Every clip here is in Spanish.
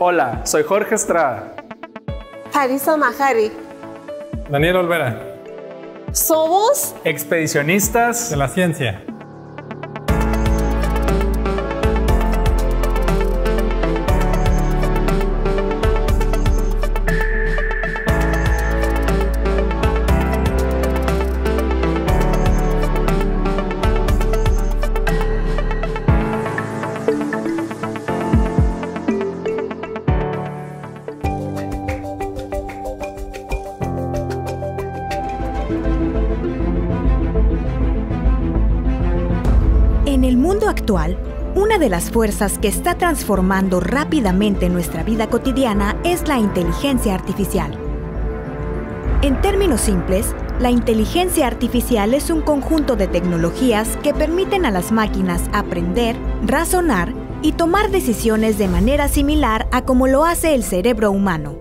Hola, soy Jorge Estrada. Parisa Majari. Daniel Olvera. Somos expedicionistas de la ciencia. En el mundo actual, una de las fuerzas que está transformando rápidamente nuestra vida cotidiana es la inteligencia artificial. En términos simples, la inteligencia artificial es un conjunto de tecnologías que permiten a las máquinas aprender, razonar y tomar decisiones de manera similar a como lo hace el cerebro humano.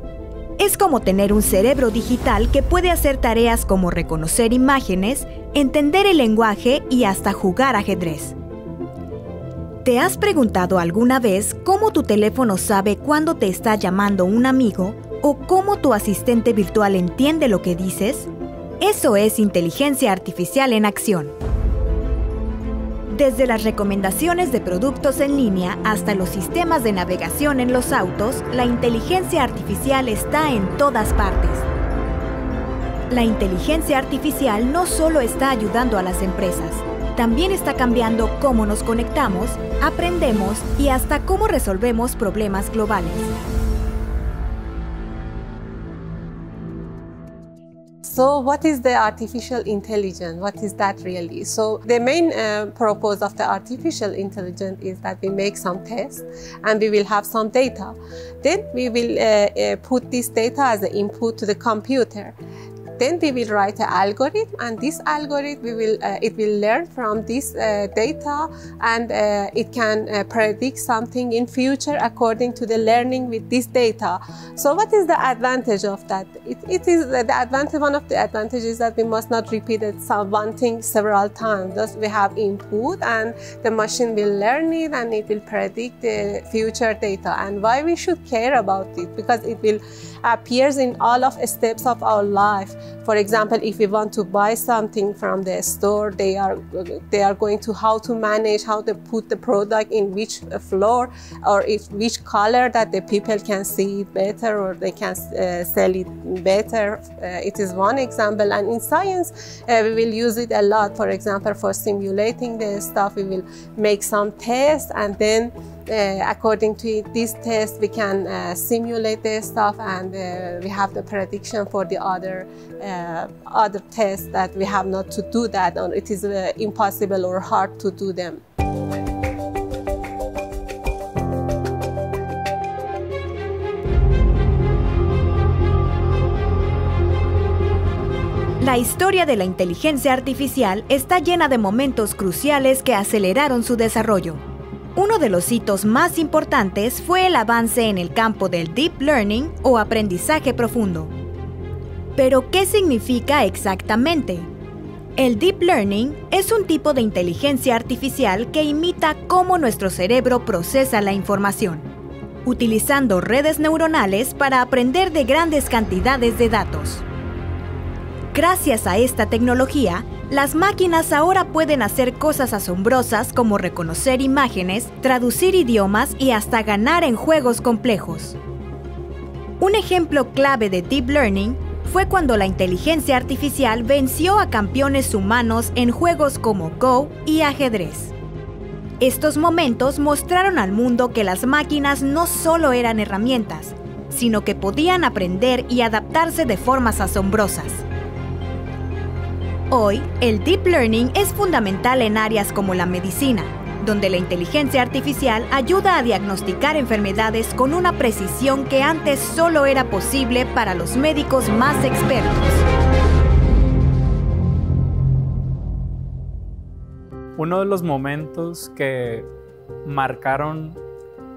Es como tener un cerebro digital que puede hacer tareas como reconocer imágenes, entender el lenguaje y hasta jugar ajedrez. ¿Te has preguntado alguna vez cómo tu teléfono sabe cuándo te está llamando un amigo o cómo tu asistente virtual entiende lo que dices? Eso es inteligencia artificial en acción. Desde las recomendaciones de productos en línea hasta los sistemas de navegación en los autos, la inteligencia artificial está en todas partes. La inteligencia artificial no solo está ayudando a las empresas, también está cambiando cómo nos conectamos, aprendemos y hasta cómo resolvemos problemas globales. So what is the artificial intelligence? What is that really? So the main purpose of the artificial intelligence is that we make some tests and we will have some data. Then we will put this data as an input to the computer. Then we will write an algorithm, and this algorithm it will learn from this data, and it can predict something in future according to the learning with this data. So what is the advantage of that? It is the advantage. One of the advantages is that we must not repeat one thing several times. Thus we have input, and the machine will learn it, and it will predict the future data. And why we should care about it? Because it will appears in all of steps of our life. For example, if we want to buy something from the store, they are going to how to manage, how to put the product in which floor, or which color that the people can see it better, or they can sell it better. It is one example. And in science, we will use it a lot. For example, for simulating the stuff, we will make some tests, and then according to this test, we can simulate the stuff, and we have the prediction for the other tests that we have not to do that, or it is impossible or hard to do them. La historia de la inteligencia artificial está llena de momentos cruciales que aceleraron su desarrollo. Uno de los hitos más importantes fue el avance en el campo del Deep Learning o aprendizaje profundo. ¿Pero qué significa exactamente? El Deep Learning es un tipo de inteligencia artificial que imita cómo nuestro cerebro procesa la información, utilizando redes neuronales para aprender de grandes cantidades de datos. Gracias a esta tecnología, las máquinas ahora pueden hacer cosas asombrosas como reconocer imágenes, traducir idiomas y hasta ganar en juegos complejos. Un ejemplo clave de Deep Learning fue cuando la inteligencia artificial venció a campeones humanos en juegos como Go y ajedrez. Estos momentos mostraron al mundo que las máquinas no solo eran herramientas, sino que podían aprender y adaptarse de formas asombrosas. Hoy, el Deep Learning es fundamental en áreas como la medicina, donde la inteligencia artificial ayuda a diagnosticar enfermedades con una precisión que antes solo era posible para los médicos más expertos. Uno de los momentos que marcaron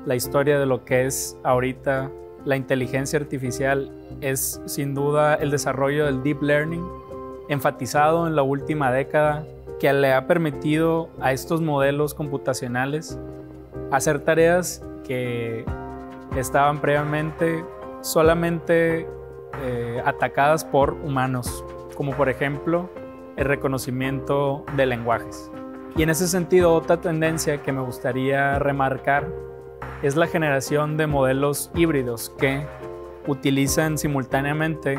la historia de lo que es ahorita la inteligencia artificial es sin duda el desarrollo del Deep Learning, enfatizado en la última década, que le ha permitido a estos modelos computacionales hacer tareas que estaban previamente solamente atacadas por humanos, como por ejemplo el reconocimiento de lenguajes. Y en ese sentido, otra tendencia que me gustaría remarcar es la generación de modelos híbridos que utilizan simultáneamente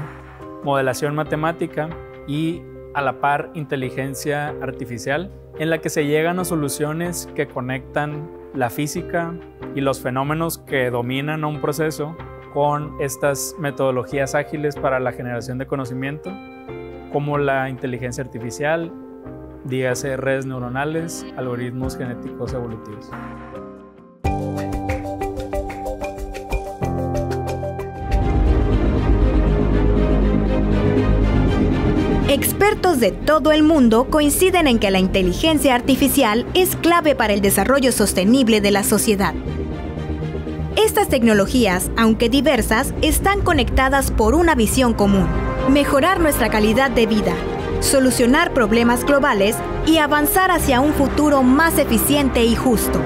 modelación matemática y a la par inteligencia artificial, en la que se llegan a soluciones que conectan la física y los fenómenos que dominan a un proceso con estas metodologías ágiles para la generación de conocimiento, como la inteligencia artificial, dígase redes neuronales, algoritmos genéticos evolutivos. Expertos de todo el mundo coinciden en que la inteligencia artificial es clave para el desarrollo sostenible de la sociedad. Estas tecnologías, aunque diversas, están conectadas por una visión común: mejorar nuestra calidad de vida, solucionar problemas globales y avanzar hacia un futuro más eficiente y justo.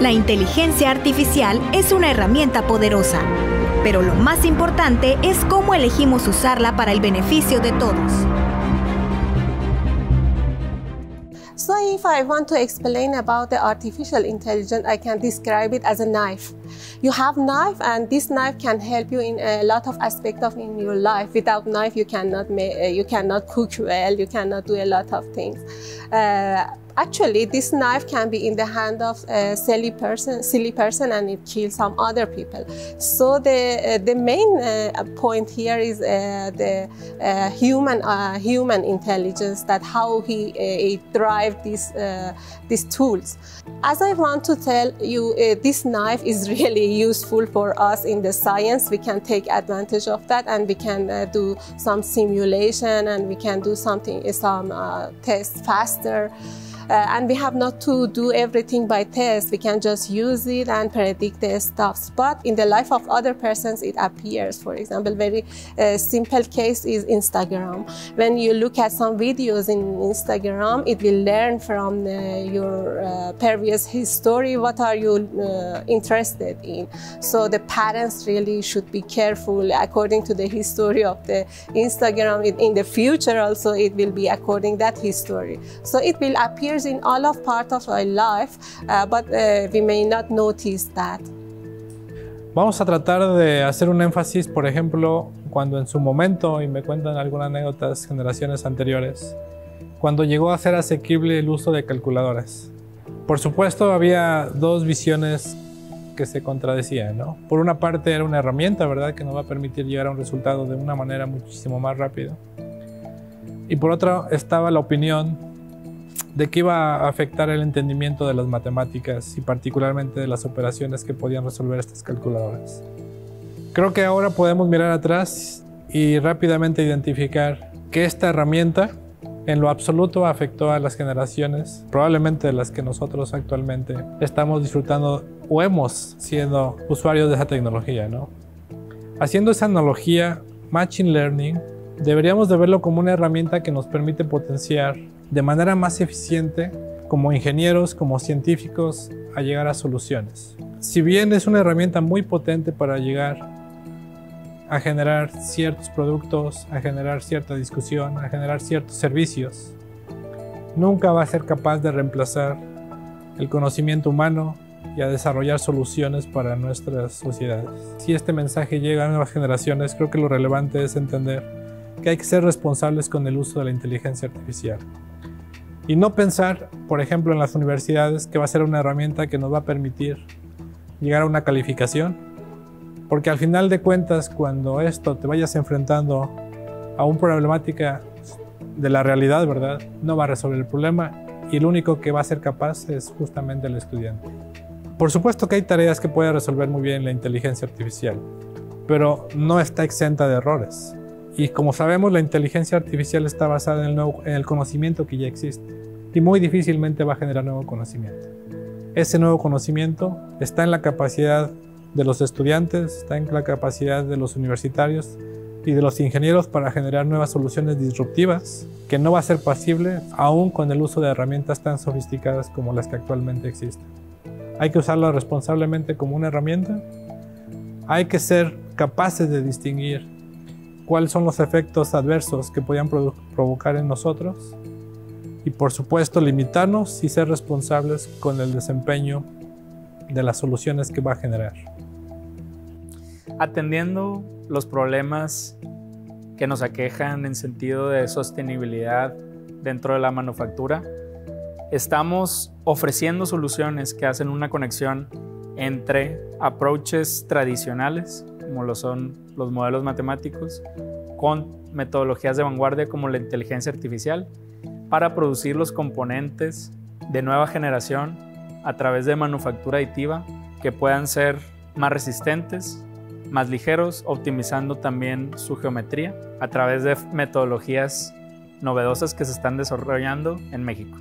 La inteligencia artificial es una herramienta poderosa, pero lo más importante es cómo elegimos usarla para el beneficio de todos. So if I want to explain about the artificial intelligence, I can describe it as a knife. You have knife, and this knife can help you in a lot of aspects of in your life. Without knife, you cannot cook well, you cannot do a lot of things. Actually, this knife can be in the hand of a silly person, and it kills some other people. So the main point here is the human intelligence, that how he drive these tools. As I want to tell you, this knife is really useful for us in the science. We can take advantage of that, and we can do some simulation, and we can do some tests faster. And we have not to do everything by test. We can just use it and predict the stuff. But in the life of other persons, it appears. For example, very simple case is Instagram. When you look at some videos in Instagram, it will learn from your previous history what are you interested in. So the parents really should be careful according to the history of the Instagram. In the future also, it will be according that history. So it will appear in all of part of our life, but we may not notice that. Vamos a tratar de hacer un énfasis, por ejemplo, cuando en su momento, y me cuentan algunas anécdotas generaciones anteriores, cuando llegó a ser asequible el uso de calculadoras. Por supuesto, había dos visiones que se contradecían, ¿no? Por una parte era una herramienta, ¿verdad?, que nos va a permitir llegar a un resultado de una manera muchísimo más rápida. Y por otra estaba la opinión de que iba a afectar el entendimiento de las matemáticas y particularmente de las operaciones que podían resolver estas calculadoras. Creo que ahora podemos mirar atrás y rápidamente identificar que esta herramienta en lo absoluto afectó a las generaciones, probablemente de las que nosotros actualmente estamos disfrutando o hemos sido usuarios de esa tecnología, ¿no? Haciendo esa analogía, Machine Learning deberíamos de verlo como una herramienta que nos permite potenciar de manera más eficiente como ingenieros, como científicos, a llegar a soluciones. Si bien es una herramienta muy potente para llegar a generar ciertos productos, a generar cierta discusión, a generar ciertos servicios, nunca va a ser capaz de reemplazar el conocimiento humano y a desarrollar soluciones para nuestras sociedades. Si este mensaje llega a nuevas generaciones, creo que lo relevante es entender que hay que ser responsables con el uso de la inteligencia artificial. Y no pensar, por ejemplo, en las universidades, que va a ser una herramienta que nos va a permitir llegar a una calificación, porque al final de cuentas, cuando esto te vayas enfrentando a una problemática de la realidad, ¿verdad?, no va a resolver el problema y el único que va a ser capaz es justamente el estudiante. Por supuesto que hay tareas que puede resolver muy bien la inteligencia artificial, pero no está exenta de errores. Y como sabemos, la inteligencia artificial está basada en el conocimiento que ya existe y muy difícilmente va a generar nuevo conocimiento. Ese nuevo conocimiento está en la capacidad de los estudiantes, está en la capacidad de los universitarios y de los ingenieros para generar nuevas soluciones disruptivas que no va a ser posible aún con el uso de herramientas tan sofisticadas como las que actualmente existen. Hay que usarlo responsablemente como una herramienta. Hay que ser capaces de distinguir cuáles son los efectos adversos que podían provocar en nosotros. Y por supuesto limitarnos y ser responsables con el desempeño de las soluciones que va a generar. Atendiendo los problemas que nos aquejan en sentido de sostenibilidad dentro de la manufactura, estamos ofreciendo soluciones que hacen una conexión entre approaches tradicionales, como lo son los modelos matemáticos, con metodologías de vanguardia como la inteligencia artificial, para producir los componentes de nueva generación a través de manufactura aditiva que puedan ser más resistentes, más ligeros, optimizando también su geometría a través de metodologías novedosas que se están desarrollando en México.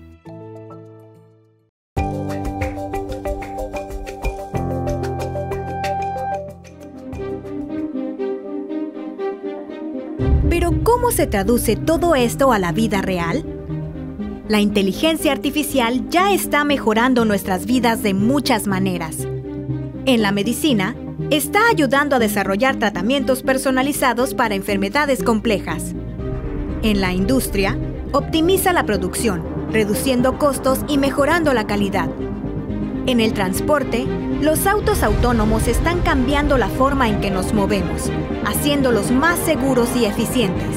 Pero ¿cómo se traduce todo esto a la vida real? La inteligencia artificial ya está mejorando nuestras vidas de muchas maneras. En la medicina, está ayudando a desarrollar tratamientos personalizados para enfermedades complejas. En la industria, optimiza la producción, reduciendo costos y mejorando la calidad. En el transporte, los autos autónomos están cambiando la forma en que nos movemos, haciéndolos más seguros y eficientes.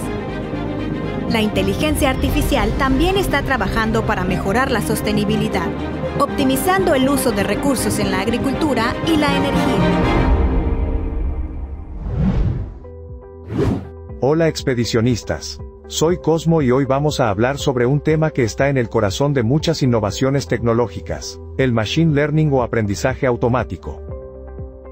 La inteligencia artificial también está trabajando para mejorar la sostenibilidad, optimizando el uso de recursos en la agricultura y la energía. Hola expedicionistas. Soy Cosmo y hoy vamos a hablar sobre un tema que está en el corazón de muchas innovaciones tecnológicas, el Machine Learning o aprendizaje automático.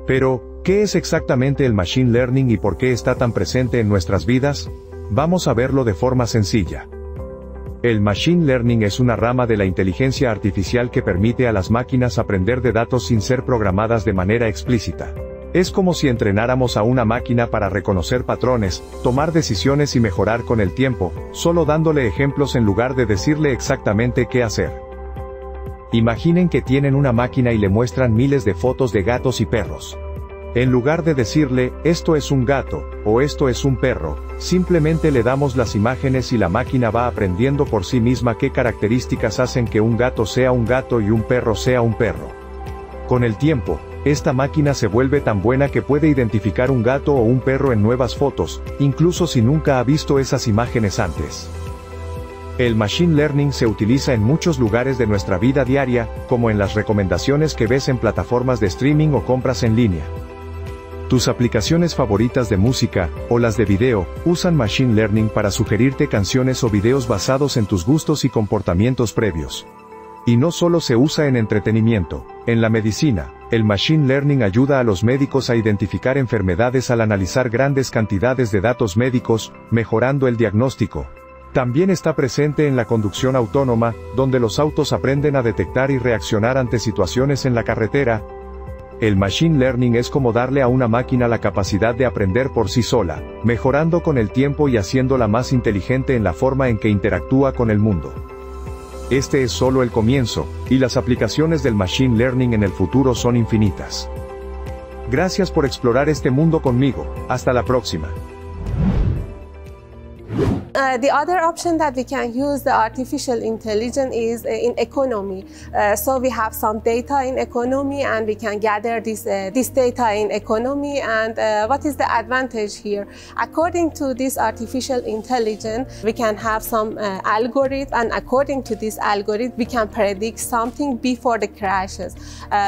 Pero, ¿qué es exactamente el Machine Learning y por qué está tan presente en nuestras vidas? Vamos a verlo de forma sencilla. El Machine Learning es una rama de la inteligencia artificial que permite a las máquinas aprender de datos sin ser programadas de manera explícita. Es como si entrenáramos a una máquina para reconocer patrones, tomar decisiones y mejorar con el tiempo, solo dándole ejemplos en lugar de decirle exactamente qué hacer. Imaginen que tienen una máquina y le muestran miles de fotos de gatos y perros. En lugar de decirle, esto es un gato, o esto es un perro, simplemente le damos las imágenes y la máquina va aprendiendo por sí misma qué características hacen que un gato sea un gato y un perro sea un perro. Con el tiempo, esta máquina se vuelve tan buena que puede identificar un gato o un perro en nuevas fotos, incluso si nunca ha visto esas imágenes antes. El Machine Learning se utiliza en muchos lugares de nuestra vida diaria, como en las recomendaciones que ves en plataformas de streaming o compras en línea. Tus aplicaciones favoritas de música, o las de video, usan Machine Learning para sugerirte canciones o videos basados en tus gustos y comportamientos previos. Y no solo se usa en entretenimiento, en la medicina, el Machine Learning ayuda a los médicos a identificar enfermedades al analizar grandes cantidades de datos médicos, mejorando el diagnóstico. También está presente en la conducción autónoma, donde los autos aprenden a detectar y reaccionar ante situaciones en la carretera. El Machine Learning es como darle a una máquina la capacidad de aprender por sí sola, mejorando con el tiempo y haciéndola más inteligente en la forma en que interactúa con el mundo. Este es solo el comienzo, y las aplicaciones del Machine Learning en el futuro son infinitas. Gracias por explorar este mundo conmigo. Hasta la próxima. The other option that we can use the artificial intelligence is in economy. So we have some data in economy and we can gather this data in economy. And what is the advantage here? According to this artificial intelligence, we can have some algorithm, and according to this algorithm, we can predict something before the crashes.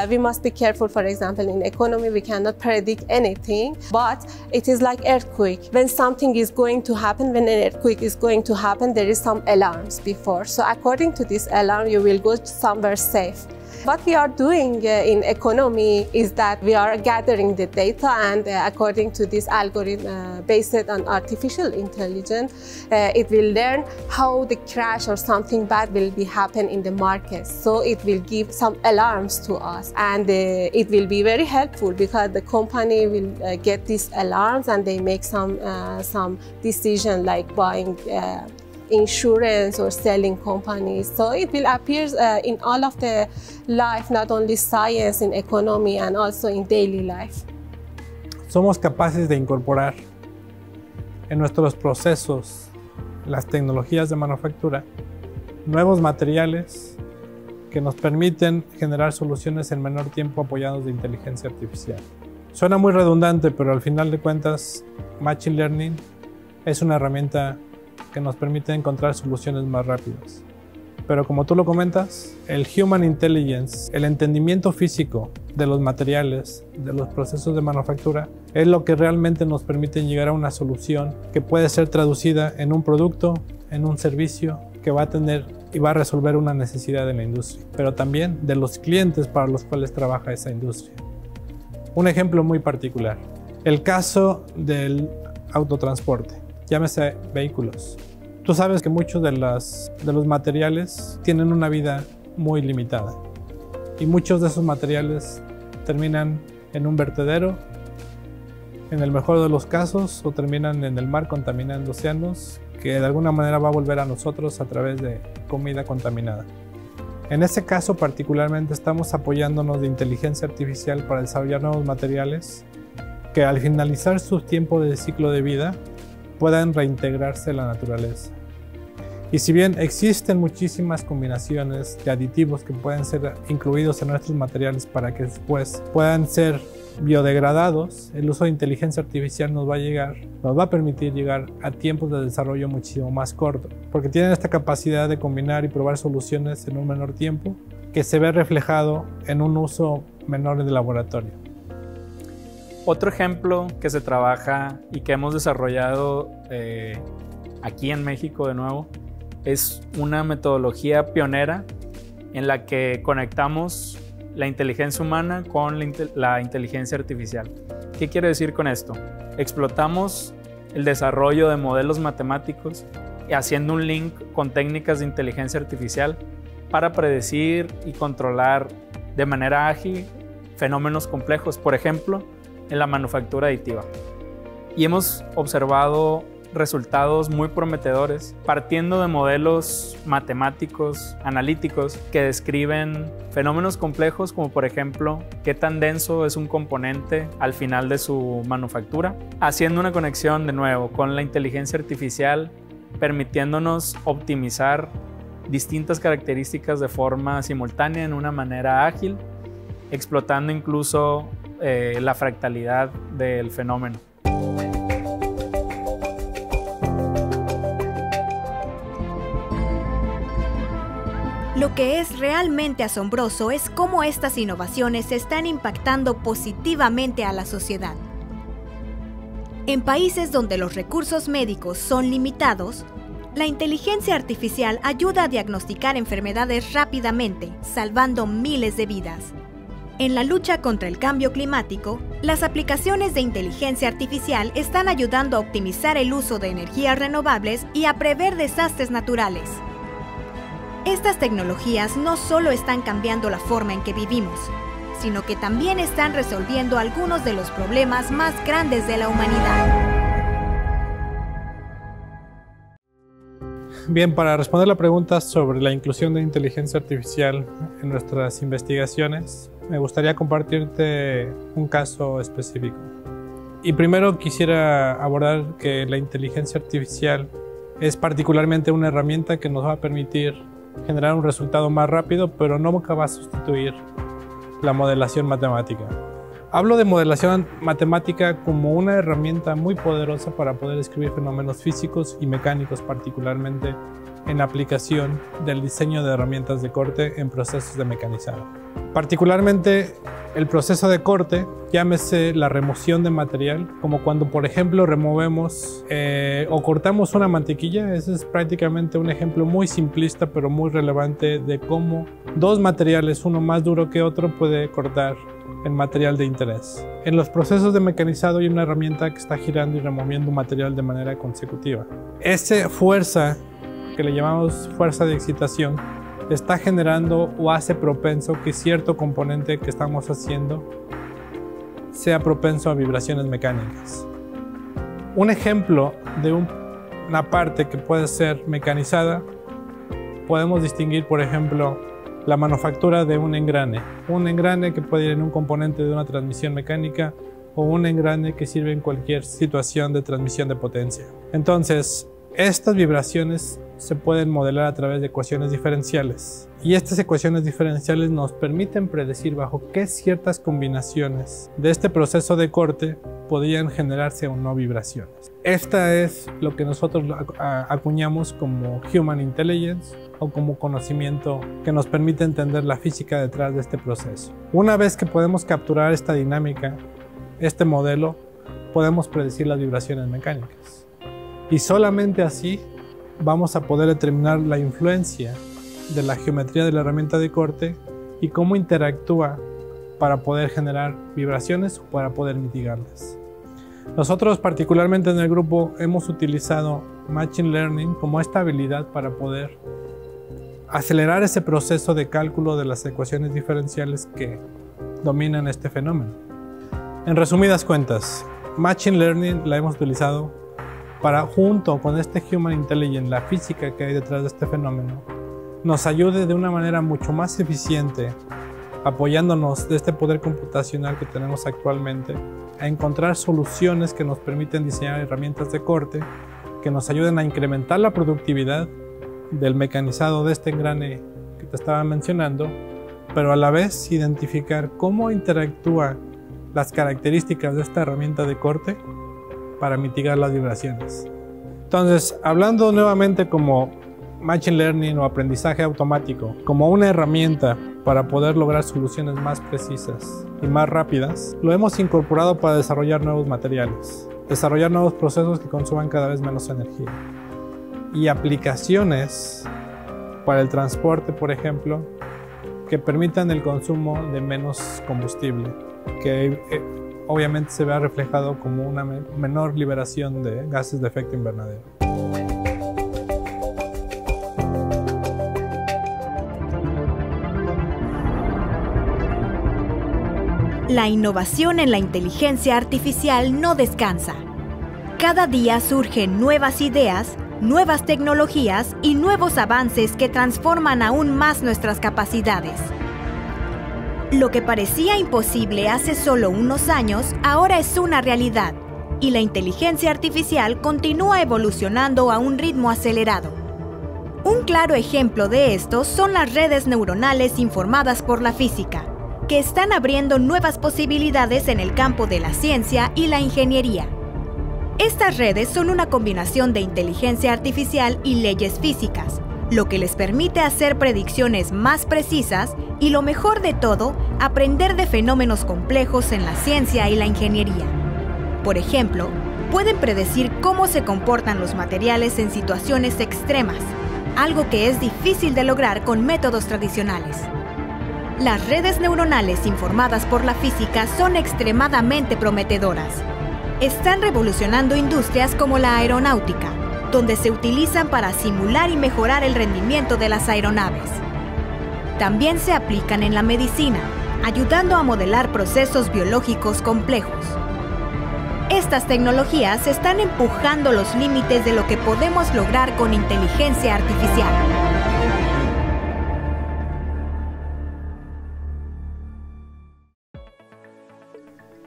We must be careful, for example, in economy, we cannot predict anything, but it is like earthquake. When something is going to happen, when an earthquake is going to happen, there is some alarms before. So according to this alarm, you will go somewhere safe. What we are doing in economy is that we are gathering the data, and according to this algorithm based on artificial intelligence, it will learn how the crash or something bad will be happen in the market. So it will give some alarms to us, and it will be very helpful because the company will get these alarms and they make some decision like buying insurance or selling companies. So it will appear in all of the life, not only science, in economy, and also in daily life. Somos capaces de incorporar en nuestros procesos, las tecnologías de manufactura, nuevos materiales que nos permiten generar soluciones en menor tiempo apoyados de inteligencia artificial. Suena muy redundante, pero al final de cuentas, Machine Learning es una herramienta que nos permite encontrar soluciones más rápidas. Pero como tú lo comentas, el Human Intelligence, el entendimiento físico de los materiales, de los procesos de manufactura, es lo que realmente nos permite llegar a una solución que puede ser traducida en un producto, en un servicio que va a tener y va a resolver una necesidad de la industria, pero también de los clientes para los cuales trabaja esa industria. Un ejemplo muy particular, el caso del autotransporte, llámese vehículos. Tú sabes que muchos de los materiales tienen una vida muy limitada y muchos de esos materiales terminan en un vertedero, en el mejor de los casos, o terminan en el mar contaminando océanos, que de alguna manera va a volver a nosotros a través de comida contaminada. En ese caso particularmente estamos apoyándonos de inteligencia artificial para desarrollar nuevos materiales que al finalizar su tiempo de ciclo de vida puedan reintegrarse a la naturaleza. Y si bien existen muchísimas combinaciones de aditivos que pueden ser incluidos en nuestros materiales para que después puedan ser biodegradados, el uso de inteligencia artificial nos va a permitir llegar a tiempos de desarrollo muchísimo más cortos, porque tienen esta capacidad de combinar y probar soluciones en un menor tiempo que se ve reflejado en un uso menor de laboratorio. Otro ejemplo que se trabaja y que hemos desarrollado aquí en México de nuevo es una metodología pionera en la que conectamos la inteligencia humana con la inteligencia artificial. ¿Qué quiere decir con esto? Explotamos el desarrollo de modelos matemáticos haciendo un link con técnicas de inteligencia artificial para predecir y controlar de manera ágil fenómenos complejos, por ejemplo, en la manufactura aditiva. Y hemos observado resultados muy prometedores partiendo de modelos matemáticos, analíticos, que describen fenómenos complejos como por ejemplo qué tan denso es un componente al final de su manufactura, haciendo una conexión de nuevo con la inteligencia artificial, permitiéndonos optimizar distintas características de forma simultánea en una manera ágil, explotando incluso la fractalidad del fenómeno. Lo que es realmente asombroso es cómo estas innovaciones están impactando positivamente a la sociedad. En países donde los recursos médicos son limitados, la inteligencia artificial ayuda a diagnosticar enfermedades rápidamente, salvando miles de vidas. En la lucha contra el cambio climático, las aplicaciones de inteligencia artificial están ayudando a optimizar el uso de energías renovables y a prever desastres naturales. Estas tecnologías no solo están cambiando la forma en que vivimos, sino que también están resolviendo algunos de los problemas más grandes de la humanidad. Bien, para responder la pregunta sobre la inclusión de inteligencia artificial en nuestras investigaciones, me gustaría compartirte un caso específico. Y primero quisiera abordar que la inteligencia artificial es particularmente una herramienta que nos va a permitir generar un resultado más rápido, pero nunca va a sustituir la modelación matemática. Hablo de modelación matemática como una herramienta muy poderosa para poder describir fenómenos físicos y mecánicos, particularmente en aplicación del diseño de herramientas de corte en procesos de mecanizado. Particularmente el proceso de corte, llámese la remoción de material, como cuando por ejemplo removemos o cortamos una mantequilla. Ese es prácticamente un ejemplo muy simplista pero muy relevante de cómo dos materiales, uno más duro que otro, puede cortar el material de interés. En los procesos de mecanizado hay una herramienta que está girando y removiendo material de manera consecutiva. Esa fuerza, que le llamamos fuerza de excitación, está generando o hace propenso que cierto componente que estamos haciendo sea propenso a vibraciones mecánicas. Un ejemplo de un una parte que puede ser mecanizada, podemos distinguir, por ejemplo, la manufactura de un engrane que puede ir en un componente de una transmisión mecánica o un engrane que sirve en cualquier situación de transmisión de potencia. Entonces, estas vibraciones se pueden modelar a través de ecuaciones diferenciales, y estas ecuaciones diferenciales nos permiten predecir bajo qué ciertas combinaciones de este proceso de corte podrían generarse o no vibraciones. Esta es lo que nosotros acuñamos como Human Intelligence o como conocimiento que nos permite entender la física detrás de este proceso. Una vez que podemos capturar esta dinámica, este modelo, podemos predecir las vibraciones mecánicas. Y solamente así vamos a poder determinar la influencia de la geometría de la herramienta de corte y cómo interactúa para poder generar vibraciones o para poder mitigarlas. Nosotros particularmente en el grupo hemos utilizado Machine Learning como esta habilidad para poder acelerar ese proceso de cálculo de las ecuaciones diferenciales que dominan este fenómeno. En resumidas cuentas, Machine Learning la hemos utilizado para, junto con este Human Intelligence, la física que hay detrás de este fenómeno, nos ayude de una manera mucho más eficiente, apoyándonos de este poder computacional que tenemos actualmente, a encontrar soluciones que nos permiten diseñar herramientas de corte que nos ayuden a incrementar la productividad del mecanizado de este engrane que te estaba mencionando, pero a la vez identificar cómo interactúan las características de esta herramienta de corte para mitigar las vibraciones. Entonces, hablando nuevamente como Machine Learning o aprendizaje automático, como una herramienta para poder lograr soluciones más precisas y más rápidas, lo hemos incorporado para desarrollar nuevos materiales, desarrollar nuevos procesos que consuman cada vez menos energía y aplicaciones para el transporte, por ejemplo, que permitan el consumo de menos combustible, que obviamente se vea reflejado como una menor liberación de gases de efecto invernadero. La innovación en la inteligencia artificial no descansa. Cada día surgen nuevas ideas, nuevas tecnologías y nuevos avances que transforman aún más nuestras capacidades. Lo que parecía imposible hace solo unos años, ahora es una realidad, y la inteligencia artificial continúa evolucionando a un ritmo acelerado. Un claro ejemplo de esto son las redes neuronales informadas por la física, que están abriendo nuevas posibilidades en el campo de la ciencia y la ingeniería. Estas redes son una combinación de inteligencia artificial y leyes físicas, lo que les permite hacer predicciones más precisas y, lo mejor de todo, aprender de fenómenos complejos en la ciencia y la ingeniería. Por ejemplo, pueden predecir cómo se comportan los materiales en situaciones extremas, algo que es difícil de lograr con métodos tradicionales. Las redes neuronales informadas por la física son extremadamente prometedoras. Están revolucionando industrias como la aeronáutica, donde se utilizan para simular y mejorar el rendimiento de las aeronaves. También se aplican en la medicina, ayudando a modelar procesos biológicos complejos. Estas tecnologías están empujando los límites de lo que podemos lograr con inteligencia artificial.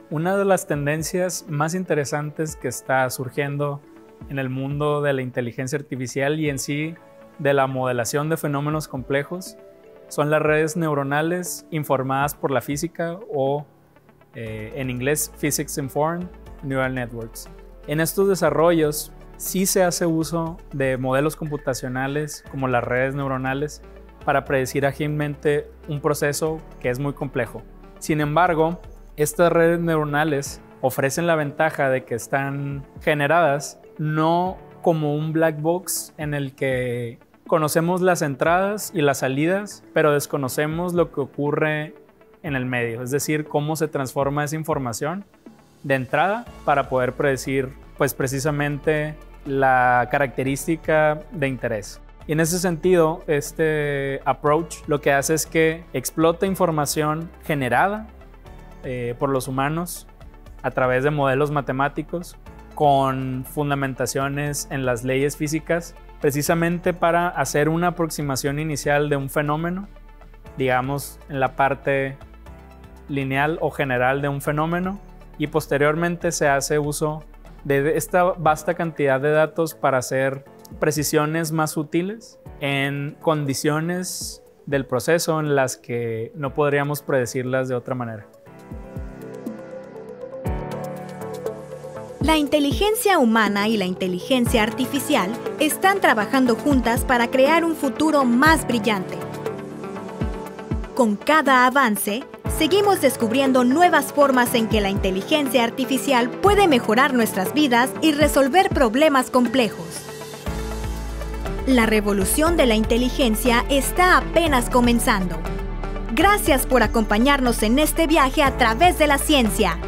Una de las tendencias más interesantes que está surgiendo en el mundo de la inteligencia artificial y en sí de la modelación de fenómenos complejos son las redes neuronales informadas por la física o en inglés Physics Informed Neural Networks. En estos desarrollos sí se hace uso de modelos computacionales como las redes neuronales para predecir ágilmente un proceso que es muy complejo. Sin embargo, estas redes neuronales ofrecen la ventaja de que están generadas no como un black box en el que conocemos las entradas y las salidas, pero desconocemos lo que ocurre en el medio, es decir, cómo se transforma esa información de entrada para poder predecir, pues, precisamente la característica de interés. Y en ese sentido, este approach lo que hace es que explota información generada por los humanos a través de modelos matemáticos con fundamentaciones en las leyes físicas, precisamente para hacer una aproximación inicial de un fenómeno, digamos en la parte lineal o general de un fenómeno, y posteriormente se hace uso de esta vasta cantidad de datos para hacer precisiones más sutiles en condiciones del proceso en las que no podríamos predecirlas de otra manera. La inteligencia humana y la inteligencia artificial están trabajando juntas para crear un futuro más brillante. Con cada avance, seguimos descubriendo nuevas formas en que la inteligencia artificial puede mejorar nuestras vidas y resolver problemas complejos. La revolución de la inteligencia está apenas comenzando. Gracias por acompañarnos en este viaje a través de la ciencia.